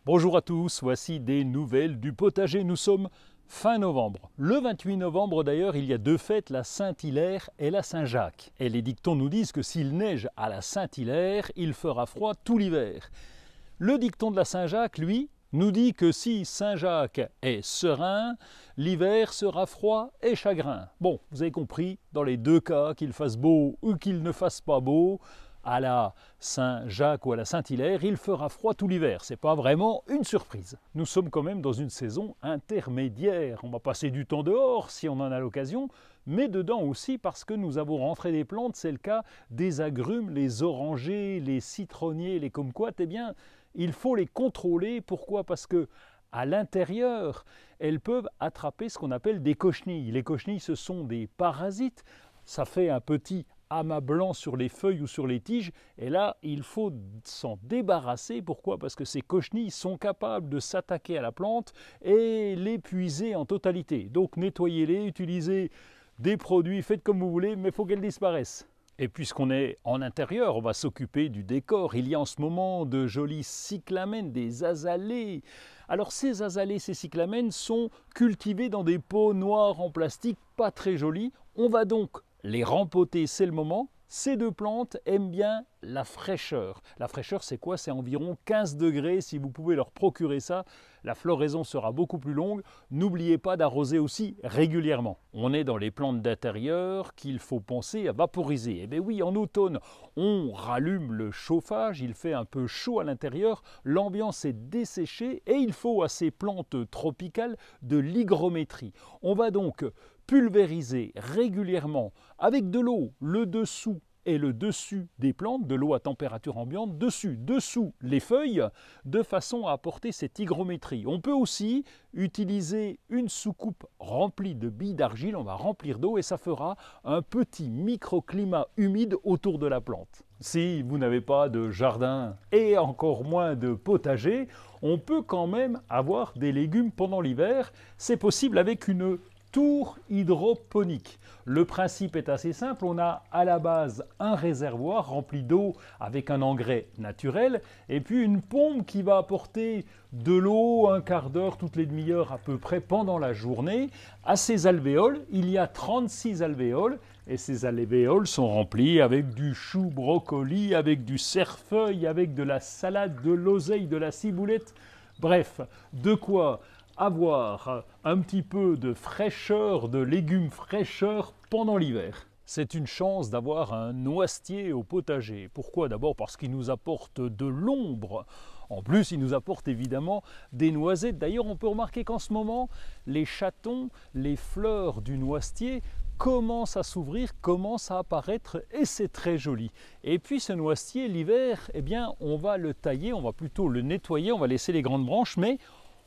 Bonjour à tous, voici des nouvelles du potager. Nous sommes fin novembre. Le 28 novembre d'ailleurs, il y a deux fêtes, la Saint-Hilaire et la Saint-Jacques. Et les dictons nous disent que s'il neige à la Saint-Hilaire, il fera froid tout l'hiver. Le dicton de la Saint-Jacques, lui, nous dit que si Saint-Jacques est serein, l'hiver sera froid et chagrin. Bon, vous avez compris, dans les deux cas, qu'il fasse beau ou qu'il ne fasse pas beau, à la Saint-Jacques ou à la Saint-Hilaire, il fera froid tout l'hiver. Ce n'est pas vraiment une surprise. Nous sommes quand même dans une saison intermédiaire. On va passer du temps dehors si on en a l'occasion, mais dedans aussi parce que nous avons rentré des plantes. C'est le cas des agrumes, les orangers, les citronniers, les kumquats. Eh bien, il faut les contrôler. Pourquoi? Parce que à l'intérieur, elles peuvent attraper ce qu'on appelle des cochenilles. Les cochenilles, ce sont des parasites. Ça fait un petit amas blanc sur les feuilles ou sur les tiges, et là il faut s'en débarrasser. Pourquoi? Parce que ces cochenilles sont capables de s'attaquer à la plante et l'épuiser en totalité. Donc nettoyez-les, utilisez des produits, faites comme vous voulez, mais il faut qu'elles disparaissent. Et puisqu'on est en intérieur, on va s'occuper du décor. Il y a en ce moment de jolis cyclamènes, des azalées. Alors ces azalées, ces cyclamènes sont cultivés dans des pots noirs en plastique, pas très jolis. On va donc les rempoter, c'est le moment. Ces deux plantes aiment bien la fraîcheur. La fraîcheur, c'est quoi? C'est environ 15 degrés. Si vous pouvez leur procurer ça, la floraison sera beaucoup plus longue. N'oubliez pas d'arroser aussi régulièrement. On est dans les plantes d'intérieur qu'il faut penser à vaporiser. Eh bien oui, en automne, on rallume le chauffage, il fait un peu chaud à l'intérieur, l'ambiance est desséchée et il faut à ces plantes tropicales de l'hygrométrie. On va donc pulvériser régulièrement avec de l'eau le dessous et le dessus des plantes, de l'eau à température ambiante, dessous les feuilles, de façon à apporter cette hygrométrie. On peut aussi utiliser une soucoupe remplie de billes d'argile, on va remplir d'eau et ça fera un petit microclimat humide autour de la plante. Si vous n'avez pas de jardin et encore moins de potager, on peut quand même avoir des légumes pendant l'hiver. C'est possible avec une tour hydroponique. Le principe est assez simple, on a à la base un réservoir rempli d'eau avec un engrais naturel et puis une pompe qui va apporter de l'eau un quart d'heure toutes les demi-heures à peu près pendant la journée. À ces alvéoles, il y a 36 alvéoles et ces alvéoles sont remplies avec du chou brocoli, avec du cerfeuil, avec de la salade, de l'oseille, de la ciboulette, bref, de quoi avoir un petit peu de fraîcheur, de légumes fraîcheurs pendant l'hiver. C'est une chance d'avoir un noisetier au potager. Pourquoi? D'abord parce qu'il nous apporte de l'ombre. En plus, il nous apporte évidemment des noisettes. D'ailleurs, on peut remarquer qu'en ce moment, les chatons, les fleurs du noisetier commencent à s'ouvrir, commencent à apparaître et c'est très joli. Et puis ce noisetier, l'hiver, eh bien, on va le tailler, on va plutôt le nettoyer, on va laisser les grandes branches, mais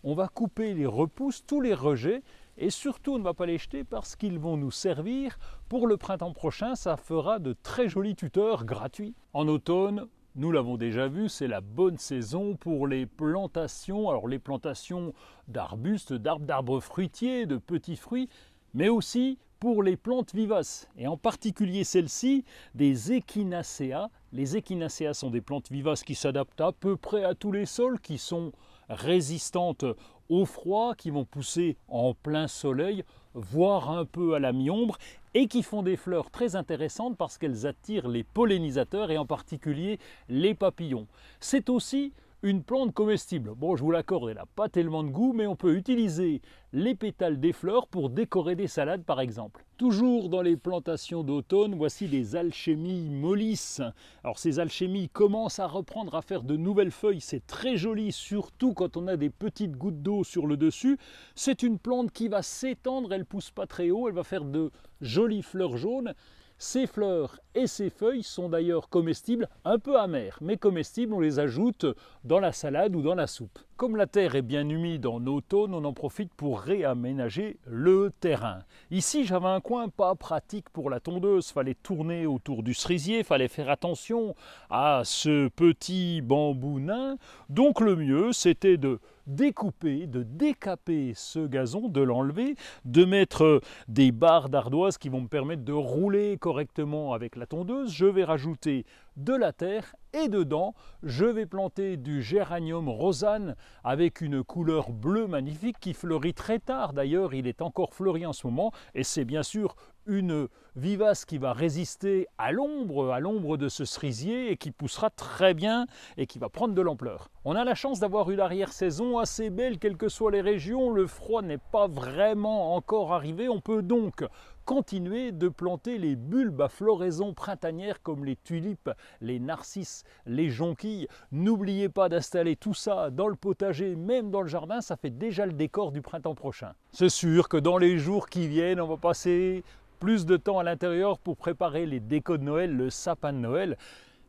on va couper les repousses, tous les rejets, et surtout on ne va pas les jeter parce qu'ils vont nous servir pour le printemps prochain. Ça fera de très jolis tuteurs gratuits. En automne, nous l'avons déjà vu, c'est la bonne saison pour les plantations. Alors les plantations d'arbustes, d'arbres fruitiers, de petits fruits, mais aussi pour les plantes vivaces, et en particulier celles-ci, des echinacea. Les echinacea sont des plantes vivaces qui s'adaptent à peu près à tous les sols, qui sont résistantes au froid, qui vont pousser en plein soleil, voire un peu à la mi-ombre, et qui font des fleurs très intéressantes parce qu'elles attirent les pollinisateurs et en particulier les papillons. C'est aussi une plante comestible. Bon, je vous l'accorde, elle n'a pas tellement de goût, mais on peut utiliser les pétales des fleurs pour décorer des salades par exemple. Toujours dans les plantations d'automne, voici des alchémies mollisses. Alors ces alchémies commencent à reprendre à faire de nouvelles feuilles, c'est très joli, surtout quand on a des petites gouttes d'eau sur le dessus. C'est une plante qui va s'étendre, elle ne pousse pas très haut, elle va faire de jolies fleurs jaunes. Ces fleurs et ces feuilles sont d'ailleurs comestibles, un peu amères, mais comestibles, on les ajoute dans la salade ou dans la soupe. Comme la terre est bien humide en automne, on en profite pour réaménager le terrain. Ici, j'avais un coin pas pratique pour la tondeuse, fallait tourner autour du cerisier, fallait faire attention à ce petit bambou nain. Donc le mieux, c'était de découper, de décaper ce gazon, de l'enlever, de mettre des barres d'ardoise qui vont me permettre de rouler correctement avec la tondeuse. Je vais rajouter de la terre et dedans, je vais planter du géranium rosane avec une couleur bleue magnifique qui fleurit très tard. D'ailleurs, il est encore fleuri en ce moment et c'est bien sûr une vivace qui va résister à l'ombre de ce cerisier et qui poussera très bien et qui va prendre de l'ampleur. On a la chance d'avoir une arrière-saison assez belle, quelles que soient les régions. Le froid n'est pas vraiment encore arrivé. On peut donc continuer de planter les bulbes à floraison printanière comme les tulipes, les narcisses, les jonquilles. N'oubliez pas d'installer tout ça dans le potager, même dans le jardin, ça fait déjà le décor du printemps prochain. C'est sûr que dans les jours qui viennent, on va passer plus de temps à l'intérieur pour préparer les décos de Noël, le sapin de Noël.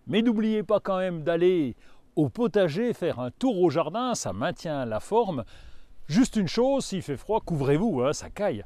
Mais n'oubliez pas quand même d'aller au potager, faire un tour au jardin, ça maintient la forme. Juste une chose, s'il fait froid, couvrez-vous, hein, ça caille.